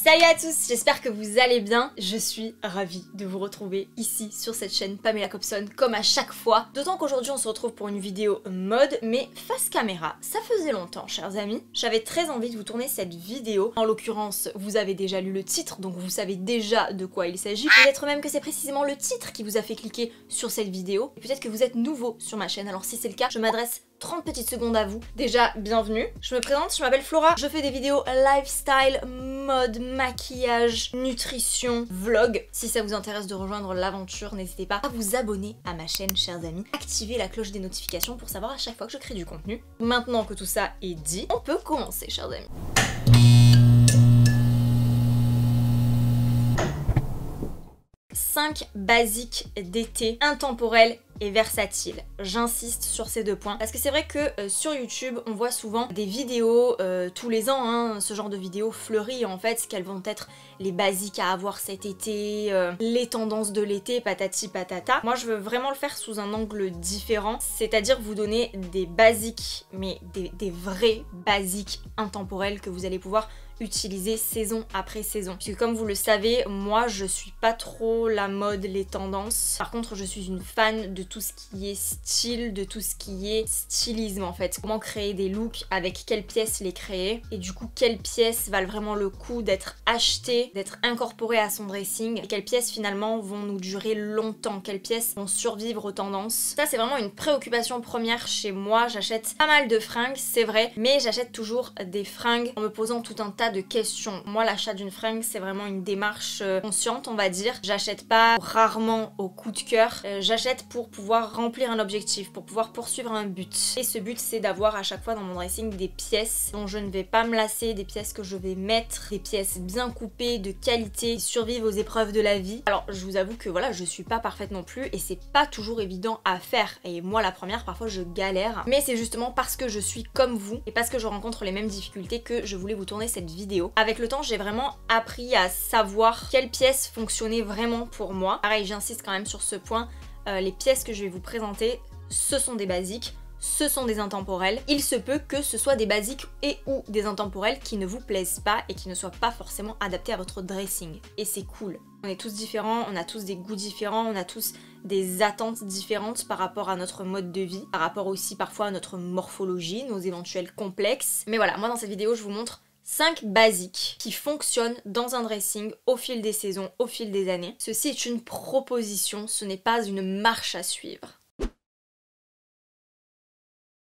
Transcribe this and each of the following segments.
Salut à tous, j'espère que vous allez bien. Je suis ravie de vous retrouver ici sur cette chaîne Pamela Cobson comme à chaque fois. D'autant qu'aujourd'hui on se retrouve pour une vidéo mode mais face caméra. Ça faisait longtemps chers amis. J'avais très envie de vous tourner cette vidéo. En l'occurrence vous avez déjà lu le titre donc vous savez déjà de quoi il s'agit. Peut-être même que c'est précisément le titre qui vous a fait cliquer sur cette vidéo. Et peut-être que vous êtes nouveau sur ma chaîne, alors si c'est le cas je m'adresse 30 petites secondes à vous. Déjà, bienvenue. Je me présente, je m'appelle Flora. Je fais des vidéos lifestyle, mode, maquillage, nutrition, vlog. Si ça vous intéresse de rejoindre l'aventure, n'hésitez pas à vous abonner à ma chaîne, chers amis. Activez la cloche des notifications pour savoir à chaque fois que je crée du contenu. Maintenant que tout ça est dit, on peut commencer, chers amis. Cinq basiques d'été intemporels et versatile. J'insiste sur ces deux points parce que c'est vrai que sur YouTube on voit souvent des vidéos tous les ans, hein, ce genre de vidéos fleuries en fait, quelles vont être les basiques à avoir cet été, les tendances de l'été, patati patata. Moi je veux vraiment le faire sous un angle différent, c'est-à-dire vous donner des basiques, mais des vrais basiques intemporels que vous allez pouvoir utiliser saison après saison. Parce que comme vous le savez, moi je suis pas trop la mode, les tendances. Par contre je suis une fan de tout ce qui est style, de tout ce qui est stylisme en fait. Comment créer des looks, avec quelles pièces les créer, et du coup quelles pièces valent vraiment le coup d'être achetées, d'être incorporées à son dressing, et quelles pièces finalement vont nous durer longtemps, quelles pièces vont survivre aux tendances. Ça c'est vraiment une préoccupation première chez moi. J'achète pas mal de fringues, c'est vrai, mais j'achète toujours des fringues en me posant tout un tas de questions. Moi l'achat d'une fringue c'est vraiment une démarche consciente on va dire. J'achète pas rarement au coup de cœur, j'achète pour pouvoir remplir un objectif, pour pouvoir poursuivre un but. Et ce but c'est d'avoir à chaque fois dans mon dressing des pièces dont je ne vais pas me lasser, des pièces que je vais mettre, des pièces bien coupées, de qualité, qui survivent aux épreuves de la vie. Alors je vous avoue que voilà, je suis pas parfaite non plus et c'est pas toujours évident à faire. Et moi la première parfois je galère. Mais c'est justement parce que je suis comme vous et parce que je rencontre les mêmes difficultés que je voulais vous tourner cette vidéo. Avec le temps j'ai vraiment appris à savoir quelles pièces fonctionnaient vraiment pour moi. Pareil j'insiste quand même sur ce point. Les pièces que je vais vous présenter, ce sont des basiques, ce sont des intemporels. Il se peut que ce soit des basiques et ou des intemporels qui ne vous plaisent pas et qui ne soient pas forcément adaptés à votre dressing. Et c'est cool. On est tous différents, on a tous des goûts différents, on a tous des attentes différentes par rapport à notre mode de vie, par rapport aussi parfois à notre morphologie, nos éventuels complexes. Mais voilà, moi dans cette vidéo je vous montre 5 basiques qui fonctionnent dans un dressing au fil des saisons, au fil des années. Ceci est une proposition, ce n'est pas une marche à suivre.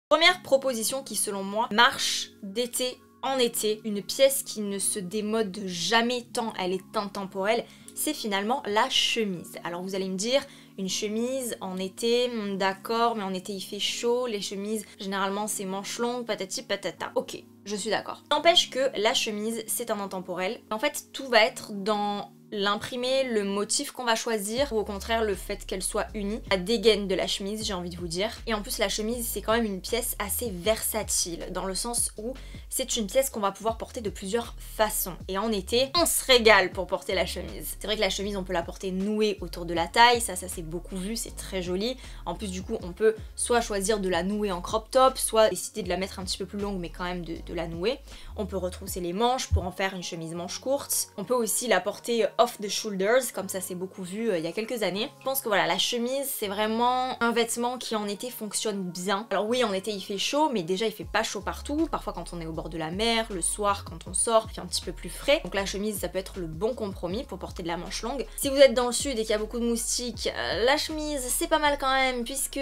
Première proposition qui selon moi marche d'été en été, une pièce qui ne se démode jamais tant elle est intemporelle, c'est finalement la chemise. Alors vous allez me dire, une chemise en été, d'accord, mais en été il fait chaud, les chemises généralement c'est manches longues, patati patata. Ok, je suis d'accord. N'empêche que la chemise c'est un intemporel. En fait tout va être dans l'imprimé, le motif qu'on va choisir, ou au contraire le fait qu'elle soit unie, la dégaine de la chemise j'ai envie de vous dire. Et en plus la chemise c'est quand même une pièce assez versatile, dans le sens où c'est une pièce qu'on va pouvoir porter de plusieurs façons. Et en été, on se régale pour porter la chemise. C'est vrai que la chemise on peut la porter nouée autour de la taille, ça c'est beaucoup vu, c'est très joli. En plus du coup on peut soit choisir de la nouer en crop top, soit décider de la mettre un petit peu plus longue mais quand même de la nouer. On peut retrousser les manches pour en faire une chemise manche courte. On peut aussi la porter off the shoulders, comme ça c'est beaucoup vu il y a quelques années. Je pense que voilà, la chemise c'est vraiment un vêtement qui en été fonctionne bien. Alors oui en été il fait chaud, mais déjà il fait pas chaud partout. Parfois quand on est au bord de la mer, le soir quand on sort, il fait un petit peu plus frais. Donc la chemise ça peut être le bon compromis pour porter de la manche longue. Si vous êtes dans le sud et qu'il y a beaucoup de moustiques, la chemise c'est pas mal quand même, puisque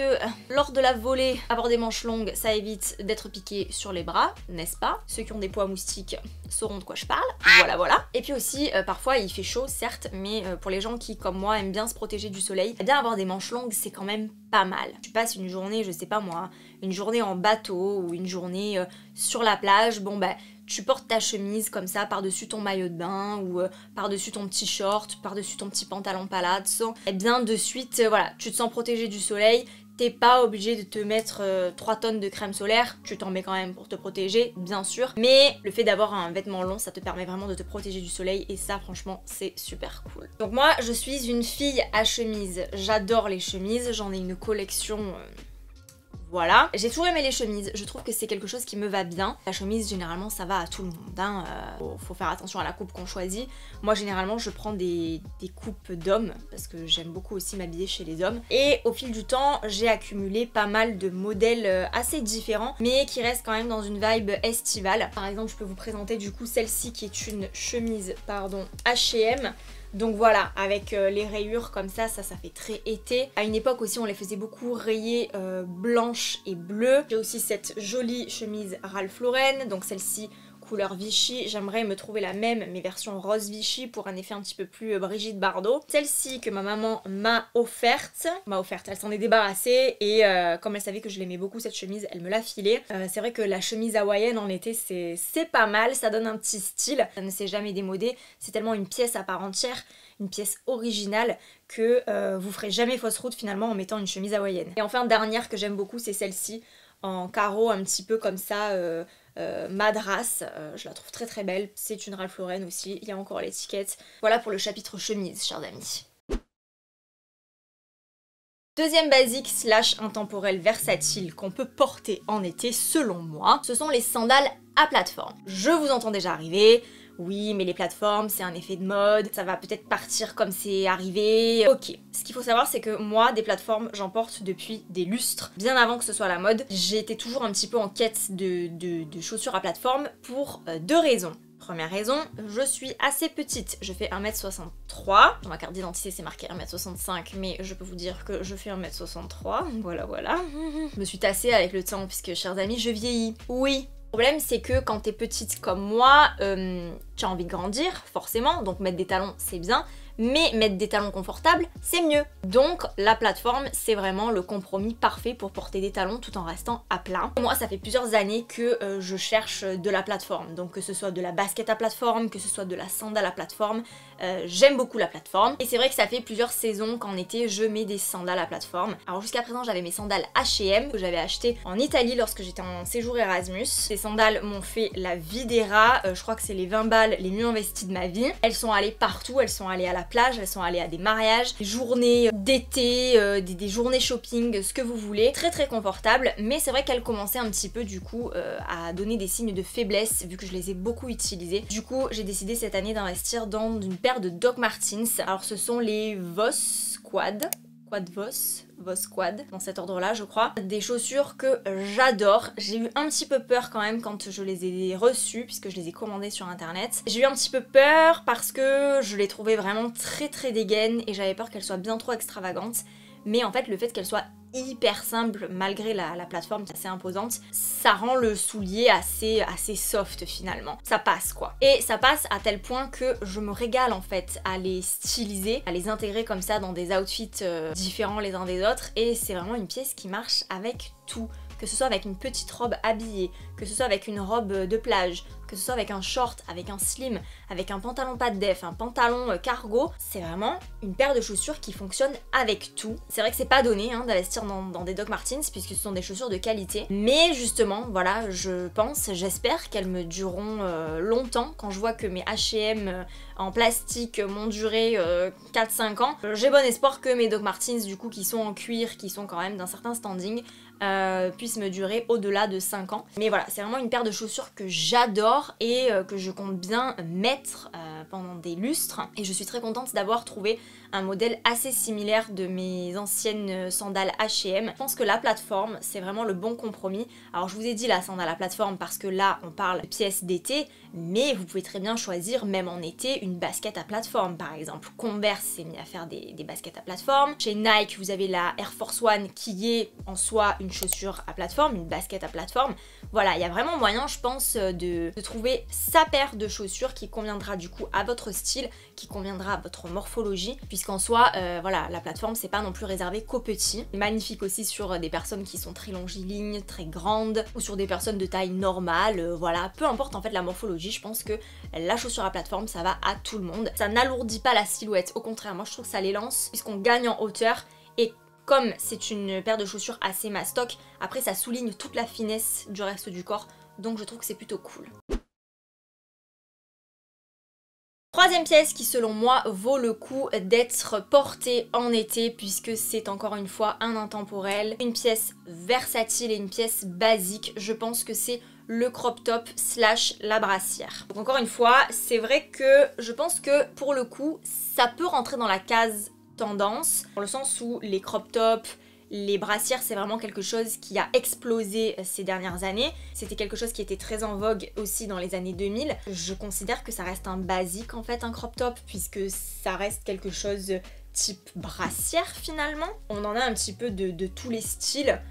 lors de la volée, avoir des manches longues ça évite d'être piqué sur les bras, n'est-ce pas? Ceux qui ont des poids moustiques sauront de quoi je parle. Voilà voilà. Et puis aussi parfois il fait chaud certes, mais pour les gens qui comme moi aiment bien se protéger du soleil, bien avoir des manches longues c'est quand même pas mal. Tu passes une journée, je sais pas moi, une journée en bateau ou une journée sur la plage, bon bah tu portes ta chemise comme ça par-dessus ton maillot de bain ou par-dessus ton petit short, par-dessus ton petit pantalon palazzo, et bien de suite voilà, tu te sens protégé du soleil. T'es pas obligé de te mettre 3 tonnes de crème solaire, tu t'en mets quand même pour te protéger, bien sûr. Mais le fait d'avoir un vêtement long, ça te permet vraiment de te protéger du soleil et ça, franchement, c'est super cool. Donc moi, je suis une fille à chemise. J'adore les chemises, j'en ai une collection Voilà. J'ai toujours aimé les chemises, je trouve que c'est quelque chose qui me va bien. La chemise, généralement, ça va à tout le monde, hein. Faut faire attention à la coupe qu'on choisit. Moi, généralement, je prends des coupes d'hommes, parce que j'aime beaucoup aussi m'habiller chez les hommes. Et au fil du temps, j'ai accumulé pas mal de modèles assez différents, mais qui restent quand même dans une vibe estivale. Par exemple, je peux vous présenter du coup celle-ci qui est une chemise, pardon, H&M. Donc voilà, avec les rayures comme ça fait très été. À une époque aussi, on les faisait beaucoup rayer blanche et bleue. J'ai aussi cette jolie chemise Ralph Lauren, donc celle-ci couleur Vichy. J'aimerais me trouver la même, mais version rose Vichy pour un effet un petit peu plus Brigitte Bardot. Celle-ci que ma maman m'a offerte, elle s'en est débarrassée et comme elle savait que je l'aimais beaucoup cette chemise, elle me l'a filée. C'est vrai que la chemise hawaïenne en été c'est pas mal, ça donne un petit style, ça ne s'est jamais démodé, c'est tellement une pièce à part entière, une pièce originale que vous ferez jamais fausse route finalement en mettant une chemise hawaïenne. Et enfin dernière que j'aime beaucoup, c'est celle-ci en carreau un petit peu comme ça, madras, je la trouve très très belle. C'est une Ralph Lauren aussi, il y a encore l'étiquette. Voilà pour le chapitre chemise, chers amis. Deuxième basique slash intemporel versatile qu'on peut porter en été selon moi, ce sont les sandales à plateforme. Je vous entends déjà arriver. Oui, mais les plateformes, c'est un effet de mode, ça va peut-être partir comme c'est arrivé. Ok, ce qu'il faut savoir, c'est que moi, des plateformes, j'en porte depuis des lustres. Bien avant que ce soit la mode, j'étais toujours un petit peu en quête de chaussures à plateforme pour deux raisons. Première raison, je suis assez petite, je fais 1m63. Dans ma carte d'identité c'est marqué 1m65, mais je peux vous dire que je fais 1m63, voilà. Je me suis tassée avec le temps puisque, chers amis, je vieillis. Oui. Le problème c'est que quand t'es petite comme moi, tu as envie de grandir, forcément, donc mettre des talons c'est bien, mais mettre des talons confortables c'est mieux. Donc la plateforme c'est vraiment le compromis parfait pour porter des talons tout en restant à plat. Moi ça fait plusieurs années que je cherche de la plateforme, donc que ce soit de la basket à plateforme, que ce soit de la sandale à plateforme, j'aime beaucoup la plateforme. Et c'est vrai que ça fait plusieurs saisons qu'en été je mets des sandales à plateforme. Alors jusqu'à présent j'avais mes sandales H&M que j'avais achetées en Italie lorsque j'étais en séjour Erasmus. Ces sandales m'ont fait la vie des rats, je crois que c'est les 20 balles les mieux investies de ma vie. Elles sont allées partout, elles sont allées à la plage, elles sont allées à des mariages, des journées d'été, des journées shopping, ce que vous voulez. Très très confortable, mais c'est vrai qu'elles commençaient un petit peu du coup à donner des signes de faiblesse vu que je les ai beaucoup utilisées. Du coup j'ai décidé cette année d'investir dans une paire de Doc Martens. Alors ce sont les Voss Quad Quad, dans cet ordre-là je crois. Des chaussures que j'adore. J'ai eu un petit peu peur quand même quand je les ai reçues puisque je les ai commandées sur internet. J'ai eu un petit peu peur parce que je les trouvais vraiment très très dégaines et j'avais peur qu'elles soient bien trop extravagantes. Mais en fait le fait qu'elles soient hyper simple malgré la plateforme assez imposante, ça rend le soulier assez soft finalement. Ça passe quoi. Et ça passe à tel point que je me régale en fait à les styliser, à les intégrer comme ça dans des outfits différents les uns des autres et c'est vraiment une pièce qui marche avec tout. Que ce soit avec une petite robe habillée, que ce soit avec une robe de plage, que ce soit avec un short, avec un slim, avec un pantalon pas de def, un pantalon cargo, c'est vraiment une paire de chaussures qui fonctionne avec tout. C'est vrai que c'est pas donné hein, d'investir dans des Doc Martens puisque ce sont des chaussures de qualité, mais justement voilà, je pense, j'espère qu'elles me dureront longtemps. Quand je vois que mes H&M en plastique m'ont duré 4-5 ans, j'ai bon espoir que mes Doc Martens du coup qui sont en cuir, qui sont quand même d'un certain standing, puissent me durer au-delà de 5 ans. Mais voilà, c'est vraiment une paire de chaussures que j'adore et que je compte bien mettre pendant des lustres. Et je suis très contente d'avoir trouvé un modèle assez similaire de mes anciennes sandales H&M. Je pense que la plateforme, c'est vraiment le bon compromis. Alors je vous ai dit la sandale à plateforme parce que là, on parle de pièces d'été, mais vous pouvez très bien choisir, même en été, une basket à plateforme par exemple. Converse s'est mis à faire des baskets à plateforme. Chez Nike, vous avez la Air Force One qui est en soi une chaussure à plateforme, une basket à plateforme. Voilà, il y a vraiment moyen, je pense, de trouver sa paire de chaussures qui conviendra du coup à votre style, qui conviendra à votre morphologie, puisqu'en soi, voilà, la plateforme, c'est pas non plus réservé qu'aux petits. Magnifique aussi sur des personnes qui sont très longilignes, très grandes, ou sur des personnes de taille normale, voilà, peu importe en fait la morphologie, je pense que la chaussure à plateforme, ça va à tout le monde. Ça n'alourdit pas la silhouette, au contraire, moi je trouve que ça l'élance, puisqu'on gagne en hauteur, et comme c'est une paire de chaussures assez mastoc, après ça souligne toute la finesse du reste du corps, donc je trouve que c'est plutôt cool. Troisième pièce qui selon moi vaut le coup d'être portée en été puisque c'est encore une fois un intemporel, une pièce versatile et une pièce basique. Je pense que c'est le crop top slash la brassière. Donc encore une fois, c'est vrai que je pense que pour le coup, ça peut rentrer dans la case tendance, dans le sens où les crop tops, les brassières, c'est vraiment quelque chose qui a explosé ces dernières années. C'était quelque chose qui était très en vogue aussi dans les années 2000. Je considère que ça reste un basique en fait, un crop top, puisque ça reste quelque chose type brassière finalement. On en a un petit peu de tous les styles.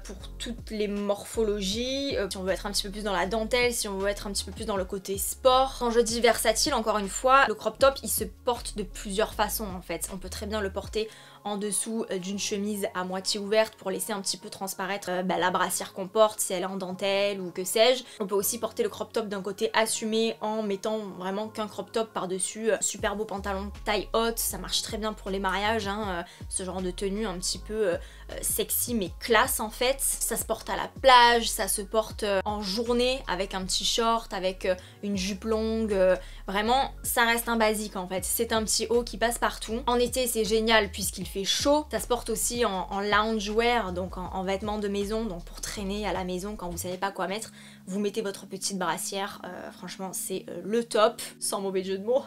Pour toutes les morphologies, si on veut être un petit peu plus dans la dentelle, si on veut être un petit peu plus dans le côté sport. Quand je dis versatile, encore une fois, le crop top il se porte de plusieurs façons en fait. On peut très bien le porter en dessous d'une chemise à moitié ouverte pour laisser un petit peu transparaître la brassière qu'on porte, si elle est en dentelle ou que sais-je. On peut aussi porter le crop top d'un côté assumé en mettant vraiment qu'un crop top par-dessus. Super beau pantalon taille haute, ça marche très bien pour les mariages, hein, ce genre de tenue un petit peu sexy mais classe en fait. Ça se porte à la plage, ça se porte en journée avec un petit short, avec une jupe longue. Vraiment, ça reste un basique en fait. C'est un petit haut qui passe partout. En été, c'est génial puisqu'il fait chaud. Ça se porte aussi en loungewear, donc en vêtements de maison, donc pour traîner à la maison quand vous savez pas quoi mettre. Vous mettez votre petite brassière. Franchement, c'est le top. Sans mauvais jeu de mots.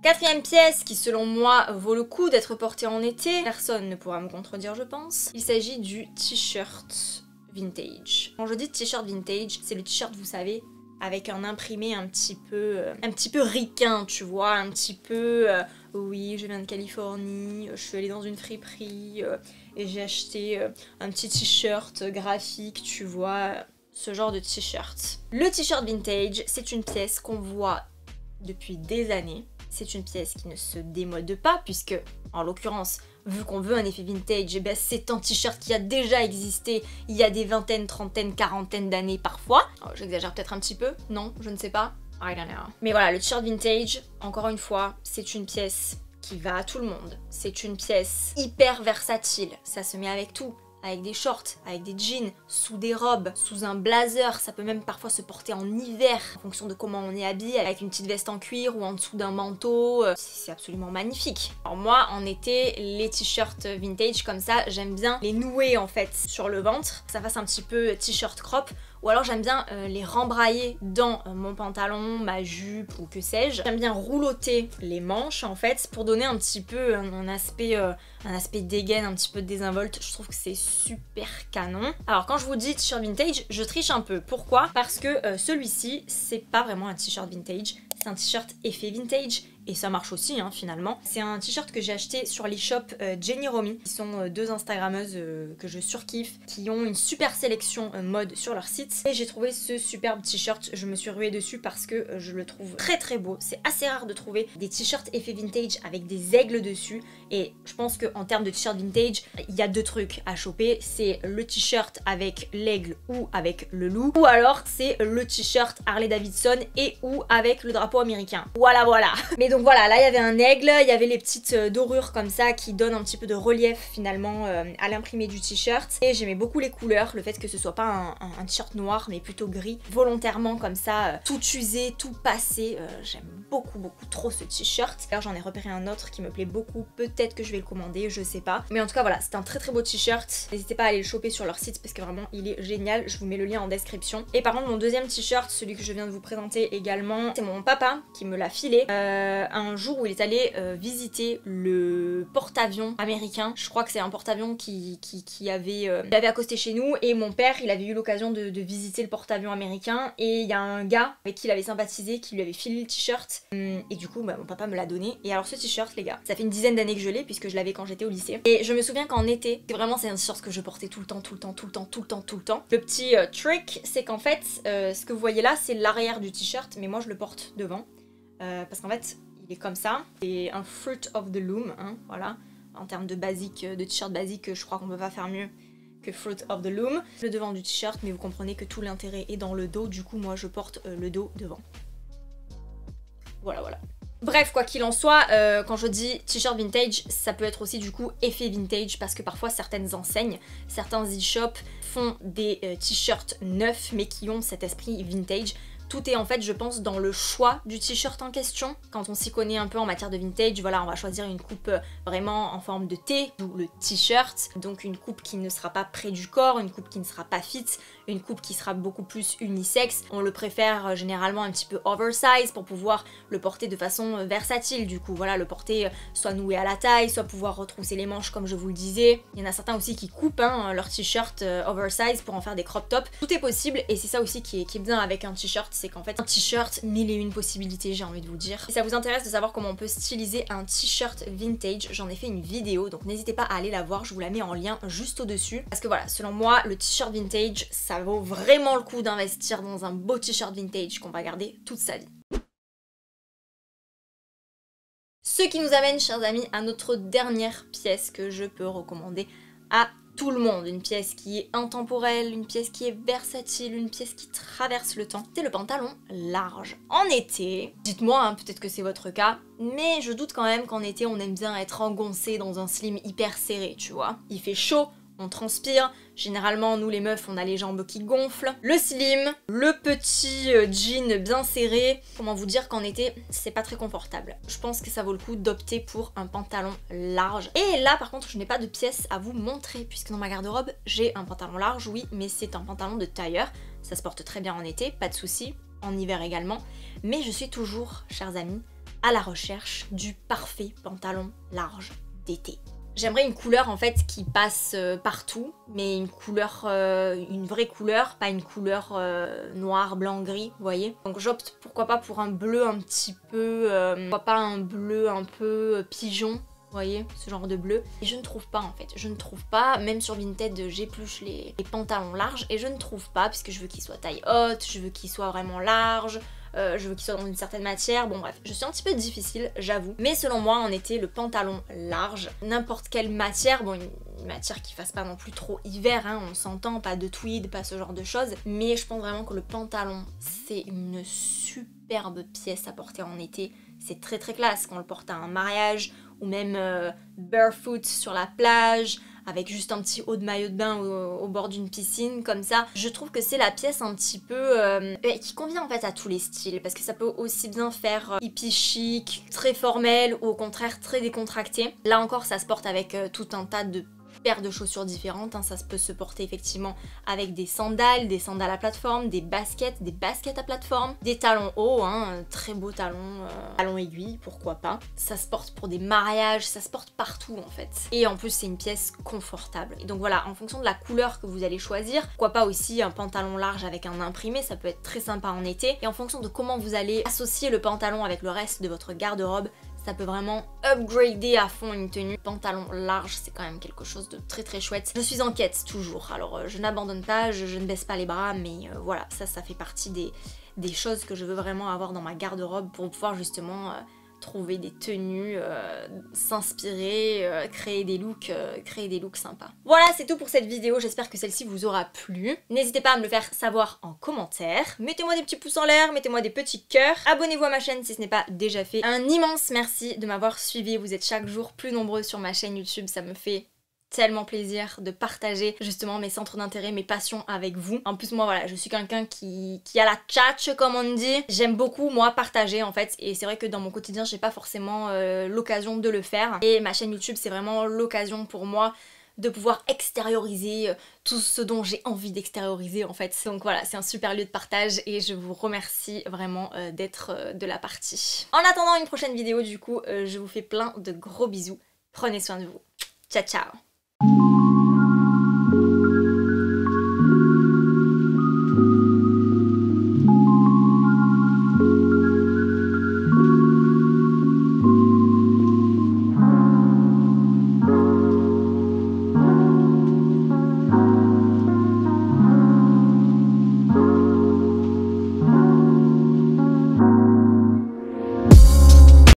Quatrième pièce qui selon moi vaut le coup d'être portée en été, personne ne pourra me contredire je pense, il s'agit du t-shirt vintage. Quand je dis t-shirt vintage, c'est le t-shirt vous savez, avec un imprimé un petit peu ricain tu vois, un petit peu oui je viens de Californie, je suis allée dans une friperie et j'ai acheté un petit t-shirt graphique tu vois, ce genre de t-shirt. Le t-shirt vintage c'est une pièce qu'on voit depuis des années. C'est une pièce qui ne se démode pas puisque, en l'occurrence, vu qu'on veut un effet vintage, eh ben c'est un t-shirt qui a déjà existé il y a des vingtaines, trentaines, quarantaines d'années parfois. J'exagère peut-être un petit peu, non, je ne sais pas. I don't know. Mais voilà, le t-shirt vintage, encore une fois, c'est une pièce qui va à tout le monde. C'est une pièce hyper versatile, ça se met avec tout. Avec des shorts, avec des jeans, sous des robes, sous un blazer, ça peut même parfois se porter en hiver en fonction de comment on est habillé, avec une petite veste en cuir ou en dessous d'un manteau, c'est absolument magnifique. Alors moi en été, les t-shirts vintage comme ça, j'aime bien les nouer en fait sur le ventre, que ça fasse un petit peu t-shirt crop, ou alors j'aime bien les rembrailler dans mon pantalon, ma jupe ou que sais-je. J'aime bien roulotter les manches en fait pour donner un petit peu un aspect dégaine, un petit peu désinvolte. Je trouve que c'est super canon. Alors quand je vous dis t-shirt vintage, je triche un peu. Pourquoi? Parce que celui-ci, c'est pas vraiment un t-shirt vintage, c'est un t-shirt effet vintage. Et ça marche aussi hein, finalement. C'est un t-shirt que j'ai acheté sur l'e-shop Jenny Romy, qui sont deux instagrammeuses que je surkiffe, qui ont une super sélection mode sur leur site. Et j'ai trouvé ce superbe t-shirt, je me suis ruée dessus parce que je le trouve très très beau. C'est assez rare de trouver des t-shirts effet vintage avec des aigles dessus. Et je pense qu'en termes de t-shirt vintage, il y a deux trucs à choper. C'est le t-shirt avec l'aigle ou avec le loup. Ou alors c'est le t-shirt Harley Davidson et ou avec le drapeau américain. Voilà voilà. Mais donc voilà, là il y avait un aigle, il y avait les petites dorures comme ça qui donnent un petit peu de relief finalement à l'imprimé du t-shirt. Et j'aimais beaucoup les couleurs, le fait que ce soit pas un t-shirt noir mais plutôt gris, volontairement comme ça, tout usé, tout passé. J'aime beaucoup trop ce t-shirt. D'ailleurs j'en ai repéré un autre qui me plaît beaucoup, peut-être que je vais le commander, je sais pas. Mais en tout cas voilà, c'est un très beau t-shirt. N'hésitez pas à aller le choper sur leur site parce que vraiment il est génial, je vous mets le lien en description. Et par contre mon deuxième t-shirt, celui que je viens de vous présenter également, c'est mon papa qui me l'a filé. Un jour où il est allé visiter le porte-avions américain. Je crois que c'est un porte-avions qui avait accosté chez nous et mon père il avait eu l'occasion de visiter le porte-avions américain et il y a un gars avec qui il avait sympathisé qui lui avait filé le t-shirt et du coup mon papa me l'a donné. Et alors ce t-shirt les gars, ça fait une dizaine d'années que je l'ai puisque je l'avais quand j'étais au lycée et je me souviens qu'en été, vraiment c'est un t-shirt que je portais tout le temps. Le petit trick c'est qu'en fait ce que vous voyez là c'est l'arrière du t-shirt mais moi je le porte devant parce qu'en fait il est comme ça, c'est un Fruit of the Loom, hein, voilà. En termes de basique, de t-shirt basique, je crois qu'on peut pas faire mieux que Fruit of the Loom. Le devant du t-shirt, mais vous comprenez que tout l'intérêt est dans le dos, du coup moi je porte le dos devant. Voilà. Bref, quoi qu'il en soit, quand je dis t-shirt vintage, ça peut être aussi du coup effet vintage parce que parfois certaines enseignes, certains e-shops font des t-shirts neufs mais qui ont cet esprit vintage. Tout est en fait, je pense, dans le choix du t-shirt en question. Quand on s'y connaît un peu en matière de vintage, voilà, on va choisir une coupe vraiment en forme de T, d'où le t-shirt. Donc une coupe qui ne sera pas près du corps, une coupe qui ne sera pas fit, une coupe qui sera beaucoup plus unisexe. On le préfère généralement un petit peu oversize pour pouvoir le porter de façon versatile. Du coup, voilà, le porter soit noué à la taille, soit pouvoir retrousser les manches comme je vous le disais. Il y en a certains aussi qui coupent leur t-shirt oversize pour en faire des crop tops. Tout est possible et c'est ça aussi qui est bien avec un t-shirt. C'est qu'en fait un t-shirt, mille et une possibilités, j'ai envie de vous dire. Si ça vous intéresse de savoir comment on peut styliser un t-shirt vintage, j'en ai fait une vidéo, donc n'hésitez pas à aller la voir, je vous la mets en lien juste au-dessus. Parce que voilà, selon moi, le t-shirt vintage, ça vaut vraiment le coup d'investir dans un beau t-shirt vintage qu'on va garder toute sa vie. Ce qui nous amène, chers amis, à notre dernière pièce que je peux recommander à tout le monde, une pièce qui est intemporelle, une pièce qui est versatile, une pièce qui traverse le temps, c'est le pantalon large. En été, dites-moi, hein, peut-être que c'est votre cas, mais je doute quand même qu'en été on aime bien être engoncé dans un slim hyper serré, tu vois. Il fait chaud, on transpire, généralement nous les meufs on a les jambes qui gonflent, le slim, le petit jean bien serré, comment vous dire qu'en été c'est pas très confortable. Je pense que ça vaut le coup d'opter pour un pantalon large. Et là par contre je n'ai pas de pièces à vous montrer puisque dans ma garde-robe j'ai un pantalon large, oui, mais c'est un pantalon de tailleur, ça se porte très bien en été, pas de souci, en hiver également, mais je suis toujours, chers amis, à la recherche du parfait pantalon large d'été. J'aimerais une couleur en fait qui passe partout, mais une couleur, une vraie couleur, pas une couleur noir, blanc, gris, vous voyez. Donc j'opte pourquoi pas pour un bleu un petit peu, pourquoi pas un bleu un peu pigeon, vous voyez, ce genre de bleu. Et je ne trouve pas en fait, je ne trouve pas, même sur Vinted j'épluche les pantalons larges et je ne trouve pas puisque je veux qu'ils soient taille haute, je veux qu'ils soient vraiment larges. Je veux qu'il soit dans une certaine matière, bon bref, je suis un petit peu difficile, j'avoue. Mais selon moi, en été, le pantalon large, n'importe quelle matière, bon une matière qui fasse pas non plus trop hiver, hein, on s'entend, pas de tweed, pas ce genre de choses, mais je pense vraiment que le pantalon, c'est une superbe pièce à porter en été. C'est très très classe quand on le porte à un mariage, ou même barefoot sur la plage, avec juste un petit haut de maillot de bain au bord d'une piscine, comme ça. Je trouve que c'est la pièce un petit peu qui convient en fait à tous les styles, parce que ça peut aussi bien faire hippie chic, très formel, ou au contraire très décontracté. Là encore, ça se porte avec tout un tas de paires de chaussures différentes, hein. Ça peut se porter effectivement avec des sandales à plateforme, des baskets à plateforme, des talons hauts, hein, très beaux talons, talons aiguilles, pourquoi pas. Ça se porte pour des mariages, ça se porte partout en fait. Et en plus c'est une pièce confortable. Et donc voilà, en fonction de la couleur que vous allez choisir, pourquoi pas aussi un pantalon large avec un imprimé, ça peut être très sympa en été. Et en fonction de comment vous allez associer le pantalon avec le reste de votre garde-robe, ça peut vraiment upgrader à fond une tenue. Pantalon large, c'est quand même quelque chose de très très chouette. Je suis en quête toujours, alors je n'abandonne pas, je ne baisse pas les bras, mais voilà, ça fait partie des choses que je veux vraiment avoir dans ma garde-robe pour pouvoir justement trouver des tenues, s'inspirer, créer des looks sympas. Voilà, c'est tout pour cette vidéo, j'espère que celle-ci vous aura plu. N'hésitez pas à me le faire savoir en commentaire. Mettez-moi des petits pouces en l'air, mettez-moi des petits cœurs. Abonnez-vous à ma chaîne si ce n'est pas déjà fait. Un immense merci de m'avoir suivi, vous êtes chaque jour plus nombreux sur ma chaîne YouTube, ça me fait tellement plaisir de partager justement mes centres d'intérêt, mes passions avec vous. En plus moi voilà, je suis quelqu'un qui a la tchatche comme on dit. J'aime beaucoup moi partager en fait et c'est vrai que dans mon quotidien j'ai pas forcément l'occasion de le faire. Et ma chaîne YouTube c'est vraiment l'occasion pour moi de pouvoir extérioriser tout ce dont j'ai envie d'extérioriser en fait. Donc voilà, c'est un super lieu de partage et je vous remercie vraiment d'être de la partie. En attendant une prochaine vidéo du coup, je vous fais plein de gros bisous. Prenez soin de vous. Ciao ciao.